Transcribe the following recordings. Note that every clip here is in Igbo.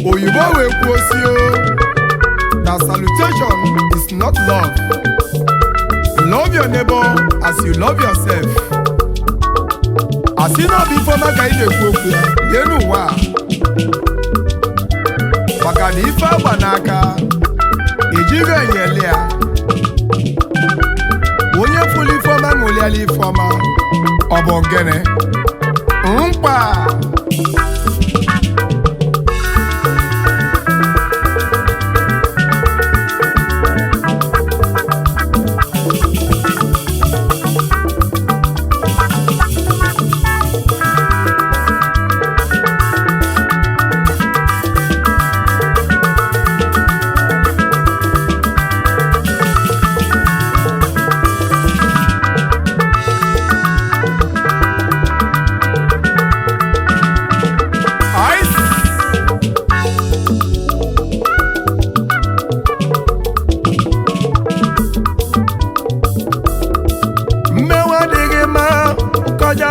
Oyibo wee kwuo si that salutation is not love. Love your neighbor as you love yourself. Asị na ọ bụ ifeọma ka ị na-ekwu okwu ya lie n'ụwa maka na ife agba n'aka ejighị enyele ya. Onye fụlụ ifeọma ṅụlịala ifeọma ọ bụ ngene mkpa.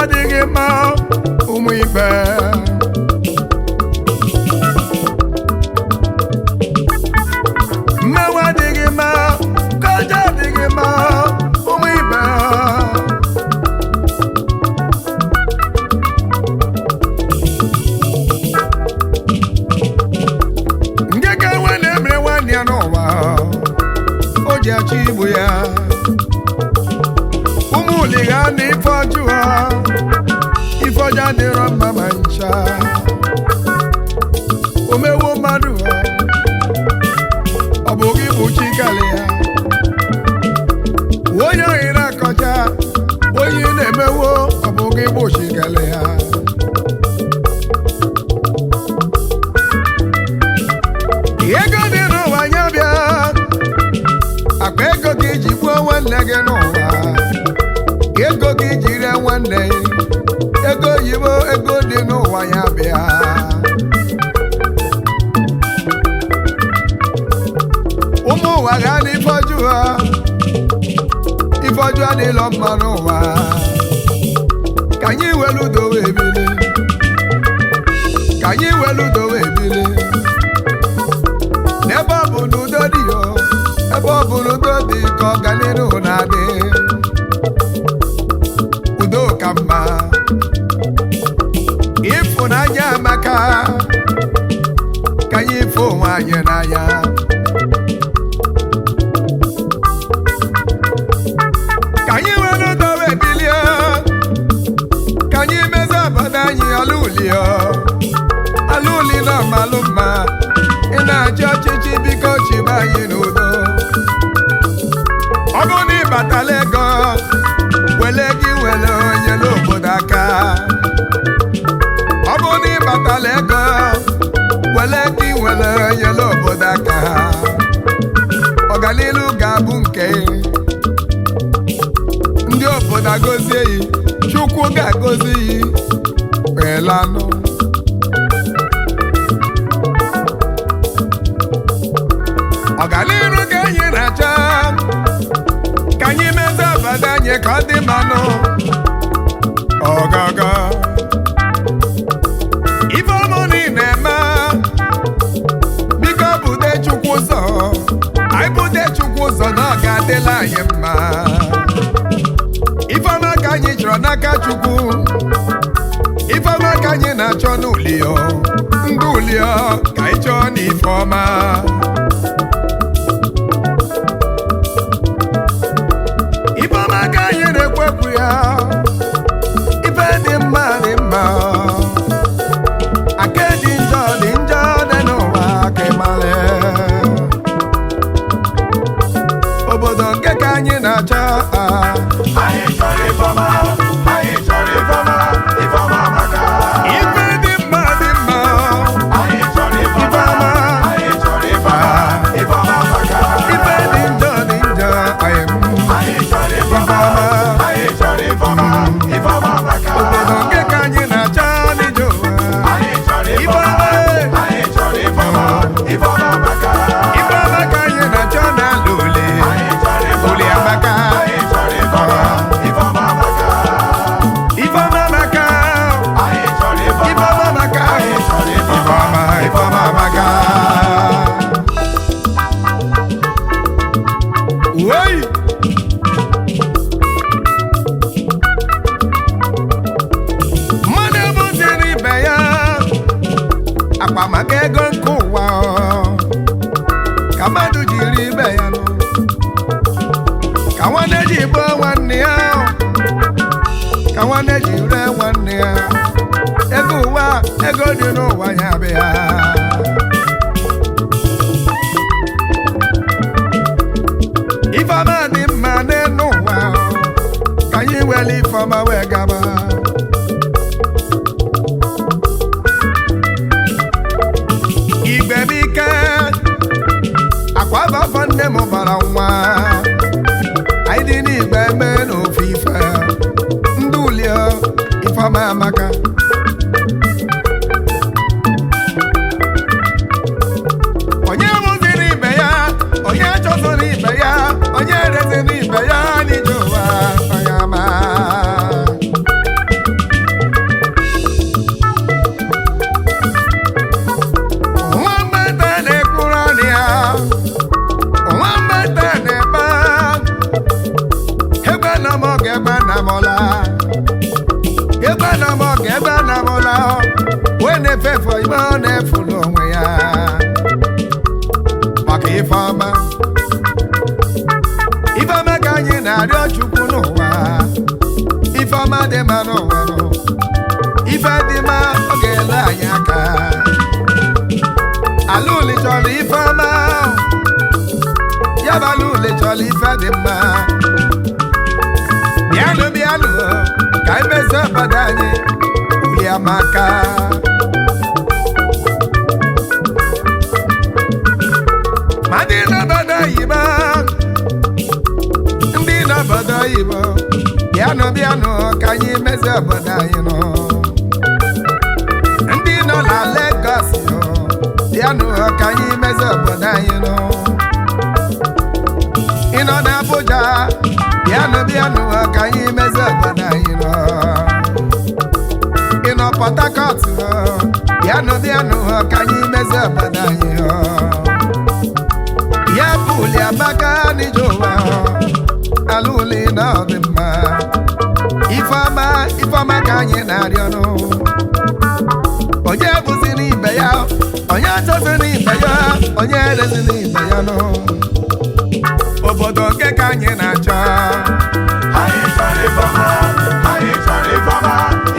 Adịghị mma ụmụ ibe mmewe adịghị mma kọjá adịghị mma ụmụ ibe nke ka nwe na-emere nwanne ya n'ụwa o ji achọ igbu ya. Ụmụ ụlịga na ife ọjọọ ife ọjọọ adịrọ mma ma ncha omewo mmadụ ọ bụ gị bụ chikali ya. Onye ohi na-akọcha onye na-emewo ọ bụ gị bụ chikali ya. Ego dị n'ụwa nya bịa akpa ego gị ji gbuo nwanne gị n'ụwa. Ego gị jiri nwanne ego oyibo ego dị n'ụwa ya bịa. Ụmụ ụwa ga n'ife ọjọọ ife ọjọọ adịlọ mma n'ụwa. Ka anyị welu udo wee bili, ka anyị welu udo wee bili. N'ebe ọ bụ n'udo dị ebe ọ bụ n'udo dị ka ọganihu na-adị. Udo ka mma, ịfụnanya amaka, ka anyị fụ onwe anyị n'anya. Ka anyị were udo wee bilie, ka anyị mezi obodo anyị alụli na ọmalụ mma. Ị na-achị ọchịchị biko chibe anyị n'udo. Ọ bụrụ na ịbatala ego wele gị wele onye n'obodo aka. Ọ bụrụ na ịbatala ego wele gị wele onye n'obodo aka. Ọganilu ga-abụ nke ndị obodo agọzie yi, Chukwu ga-agọzi yi welanụ. Ọganilu ka anyị na-achọ ka anyị mezi obodo anyị ka ọ dị mmanụ ọgaga. Ife ọmụnụ ị na-eme biko bude Chukwu ụzọ. Anyị bude Chukwu ụzọ na ọ ga-adịla anyị mma. Ife ọma ka anyị chọrọ n'aka Chukwu. Ife ọma ka anyị na-achọ n'ụlịọ ndị ụlịọ ka anyị chọọ n'ife ọma. Na-ekwepụ ya ife dị mma dị mma. Aka dị njọ dị njọ dị n'ụwa ka ịmale. Obodo nke ka anyị na-achọ anyị chọrọ ifeọma, anyị chọrọ ifeọma, ifeọma maka ife dị mma dị mma. Anyị chọrọ ifeọma, anyị chọrọ ifeọma. akwa maka ego nke ụwa ka mmadụ jiri ibe ya nụ ka nwanne ji bụ nwanne ya ka nwanne ji ree nwanne ya ego ụwa ego dị n'ụwa ya bịa ifeọma dị mma n'elu ụwa ka anyị were ifeọma wee gaba Igbebike akwa afọ nne m bara nwa anyị dị n'igbe mee n'ofe ife ndị ulie ifeọma amaka onye mụziri ibe ya onye chọziri ibe ya onye reziri ibe ya n'ije ụwa onye ama Fefo ibe ọ na-efulu onwe ya maka ifeọma ka anyị na-arịọ Chukwu n'ụwa ifeọma dị mma n'ụwa ife dị mma ọ ga-ele anyị aka Alụli chọrọ ifeọma ya bụ Alụli chọrọ ife dị mma bịanụ ka anyị mezie obodo anyị uli amaka ndị n'obodo oyibo bịanụ ka anyị mezie obodo anyị nọ ndị nọ na Lagos bịanụ ka anyị mezie obodo anyị nọ ị nọ na Abuja bịanụ ka anyị mezie obodo anyị nọ ị nọ Port Harcourt bịanụ ka anyị mezie obodo anyị nọ ya bụ uli amaka n'ije ụwa Alụli na ọ dị mma ifeọma ka anyị na-arịọ nụ onye bụzi n'ibe ya onye achọzi n'ibe ya onye erezi n'ibe ya nụ obodo nke ka anyị na-achọ anyị chọrọ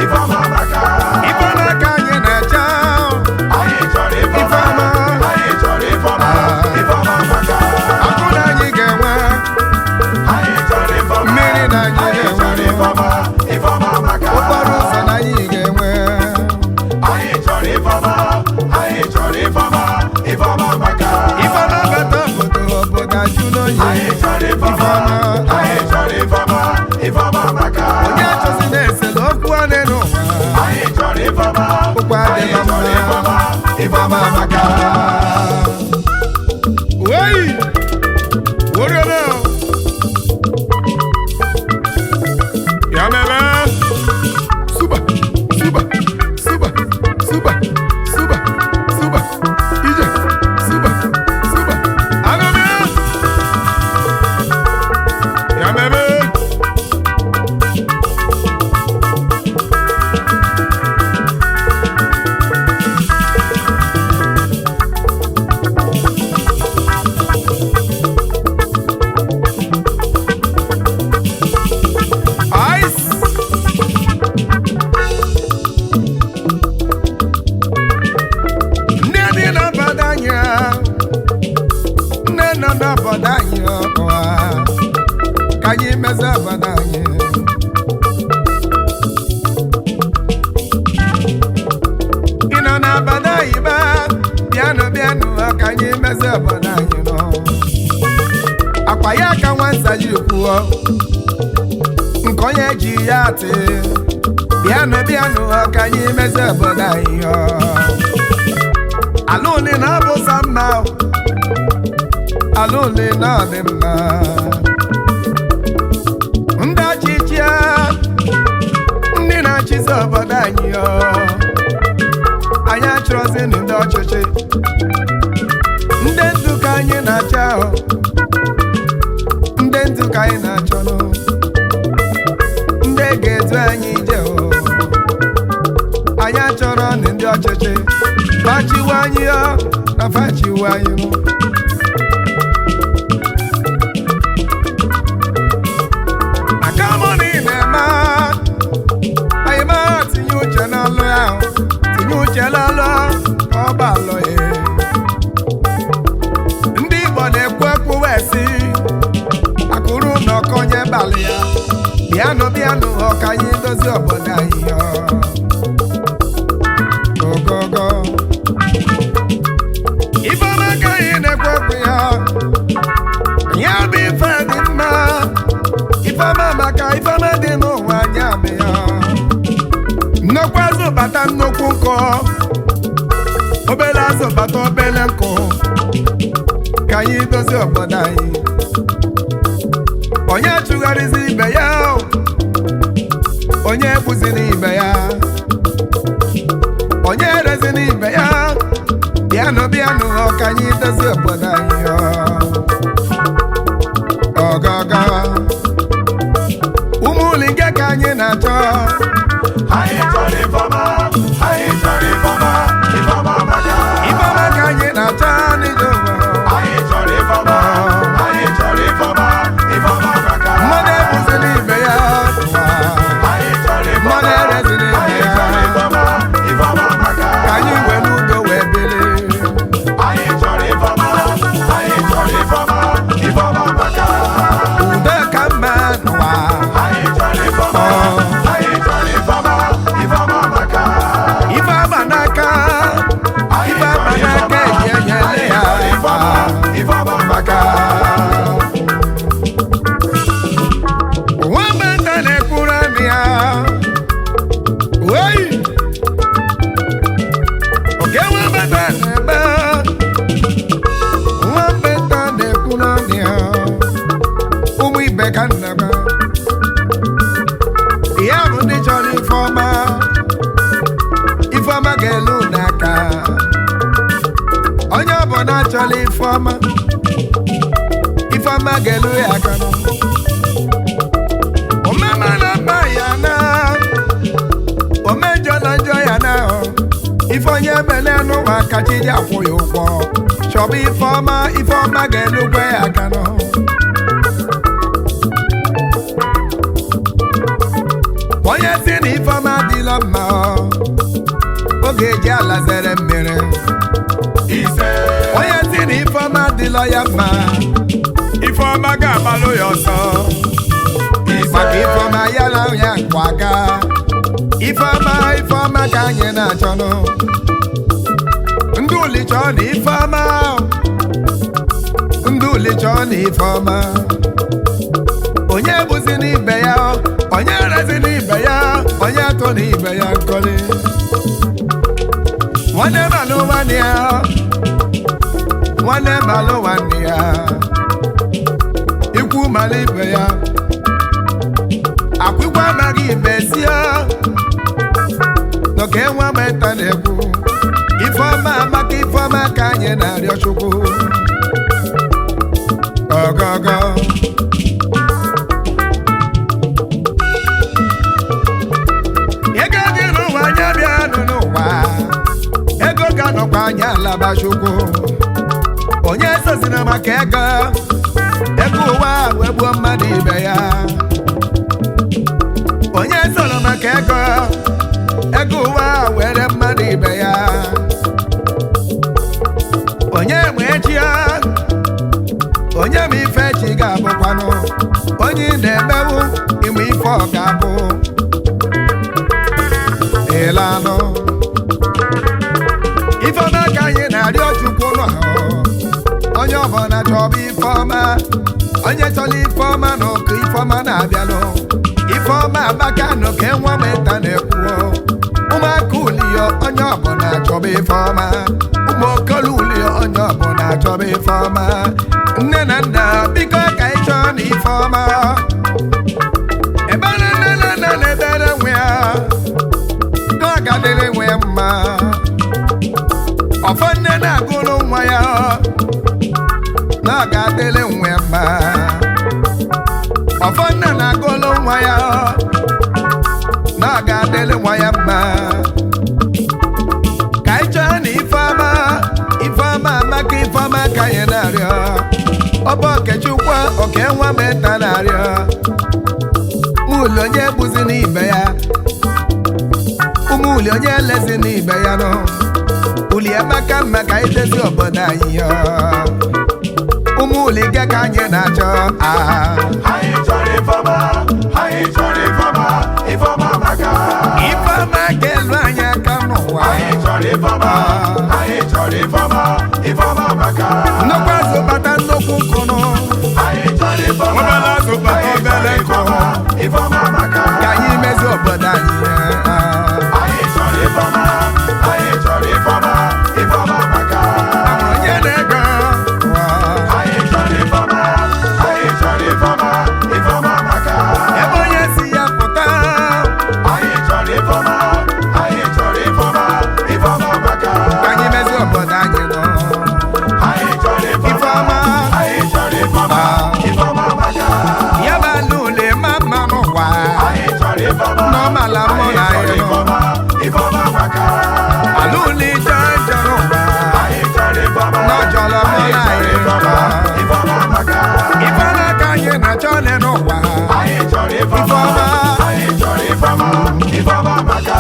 ifeọma maka ifeọma ka anyị na-achọ anyị chọrọ ifeọma maka akụ na anyị ga-enwe mmiri na anyị ga-enwe okporo ụzọ na anyị ga-enwe ifeọma maka ifeọma bata obodo ajụ n'oyi ifeọma maka onye achọzi na-esela okwu anị n'ụwa okwu adịla mma ifeọma maka oyi woriola ya mere suba ije suba agame ya mere n'obodo anyị ọkụwa ka anyị mezie obodo anyị ị nọ n'obodo oyibo bịanụ ka anyị mezie obodo anyị nọ akwa ya ka nwata ji kwuo nke onye ji ya atị bịanụ ka anyị mezie obodo anyị Alụli na ọ bụ sọ mma Alụli na ọ dị mma ndị ọchịchị ndị na-achịzi obodo anyị anyị achọrọzi ndị ọchịchị ndị ndu ka anyị na-achọ ndị ndu ka anyị na-achọ ndị ga-edu anyị ije anyị achọrọ ndị ọchịchị fachiwanyị ya na fachiwanyị mụ aka mụ niile ma anyị ma tinye uche n'ọlụ ya tinye uche n'ọlụ ka ọ balụ ya ndị Igbo na-ekwu ekwu wee sị akụrụ na ọkọnye balị ya bịanụ bịanụ ọka anyị dozie obodo anyị ya ogogo Ifeọma ka anyị na-ekwu ekwu ya ya bụ ife dị mma Ifeọma maka Ifeọma dị n'ụwa anya bụ ya nnukwu azụ bata nnukwu nkụ obere azụ bata obere nkụ ka anyị dozie obodo anyị onye chụgharịzi ibe ya onye egbuziri ibe ya onye ereziri ibe ya bịanụ bịanụ ka anyị dozie obodo anyị ọgọgọ ụmụụlọ nke ka anyị na-achọ anyị chọrọ Ifeọma anyị chọrọ Ifeọma Ifeọma maka Ifeọma ka anyị na-achọ n'ije ụwa anyị chọrọ Ifeọma anyị chọrọ Ifeọma Ifeọma maka mmadụ egbuziri ibe ya anyị chọrọ Ifeọma mmadụ ereziri ibe anyị ya chọrọ Ifeọma Ifeọma maka ka anyị wee n'udo wee bili anyị chọrọ Ifeọma anyị chọrọ Ifeọma Ifeọma maka udo ka mma n'ụwa anyị chọrọ Ifeọma anyị chọrọ Ifeọma Ifeọma maka ife aba n'aka ife aba n'aka eji enyele ya Ifeọma maka nwamba nta na-ekwuru anụ ya oyi oge nwamba nta na-ebe nwamba nta na-ekwuru anụ ya ụmụ ibe ka nnaba ya bụ ndị chọrọ Ifeọma Ifeọma ga-elu n'aka onye ọbụla chọrọ Ifeọma Ifeọma ga-elu ya aka omemala mma ya na omejọ na njọ ya na ife onye mele n'ụwa kacha iji akwụ ya ụgwọ chọba Ifeọma Ifeọma ga-elukwe ya aka onye si na Ifeọma adịla mma oge eji ala zere mmiri ise onye si na Ifeọma adịla ya mma Ifeọma ga-agbalụ ya ọsọ maka Ifeọma ya na ya nkwaga Ifeọma ka anyị na-achọnụ ndị uli chọọ na Ifeọma ndị uli chọọ na Ifeọma onye bụzi n'ibe ya onye rezi n'ibe ya onye atọ n'ibe ya nkọli nwanne malụ nwanne ya nwanne malụ nwanne ya ikwu malụ ibe ya akwụkwọ amaghị ibe si ya n'oge nwa meta na-ekwu Ifeọma maka Ifeọma ka anyị na-arịọ Chukwu ọgọgọ ego dị n'ụwa anya bịa nụ n'ụwa ego ga-anọkwa anya alaba Chukwu onye sozina maka ego ụwa wee gbuo mmadụ ibe ya onye soro maka ego ụwa were mmadụ ibe ya onye ma echi ya onye ma ife chi ga-abụkwanụ onye na-emewu ịma ife ọ ga-abụ ịlanụ Ifeọma ka anyị na-arịọ Chukwu nọ onye ọbụla chọba Ifeọma onye chọrọ Ifeọma na ọkụ Ifeọma na-abịanụ Ifeọma amaka n'oke nwa meta na-ekwuo ụmụaka ulio onye ọbụla chọba Ifeọma ụmụ okolo ulio onye ọbụla chọba Ifeọma nne na nna biko ka ị chọọ na Ifeọma ebe na nne na nna na-edere nwe ya ọ ga-adịrị nwe ya mma ọfọ nne na-agụrụ nwa ya na ọ ga-adịrị nwe ya mma ọfọ nne na-agụrụ nwa ya na ọ ga-adịrị nwa ya mma ka ị chọọ na ka anyị na-arịọ ọba okechukwu oke nwa meta na-arịọ ụmụụlọ onye bụzi n'ibe ya ụmụụlọ onye lezi n'ibe ya nọ uli amaka mma ka idezi obodo anyị ya ụmụụlọ ike ka anyị na-achọ anyị chọrọ Ifeọma anyị chọrọ Ifeọma Ifeọma maka Ifeọma ga-elu anyị aka n'ụwa anyị chọrọ Ifeọma anyị chọrọ Ifeọma Ifeọma maka nnukwu azụ bata nnukwu nkụnụ anyị chọrọ Ifeọma obere azụ bata obere nkụ Ifeọma maka ka anyị mezi obodo anyị anyị chọrọ Ifeọma anyị chọrọ Ifeọma Ifeọma maka onye na-ego anyị chọrọ Ifeọma anyị chọrọ Ifeọma Ifeọma maka ebe onye si ya pụta anyị chọrọ Ifeọma anyị chọrọ Ifeọma Ifeọma maka ka anyị mezi obodo anyị nọ anyị chọrọ Ifeọma anyị chọrọ Ifeọma Ifeọma maka ya bụ ala ule ma mma n'ụwa anyị chọrọ Ifeọma n'ọmala mụ na anyị ya chọrọ nọ Ifeọma Ifeọma maka ala ule ije njọ n'ụwa anyị chọrọ Ifeọma n'ọjọlọ mụ na anyị ya chọrọ nọ Ifeọma maka Ifeọma ka anyị na-achọ ole n'ụwa anyị chọrọ Ifeọma anyị chọrọ Ifeọma Ifeọma maka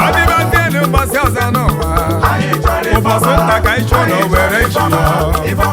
ọ dịbazie n'ụbọchị ọzọ n'ụwa anyị chọrọ ụbọchị nta ka anyị chọọ na Owerri chi ya Ifeọma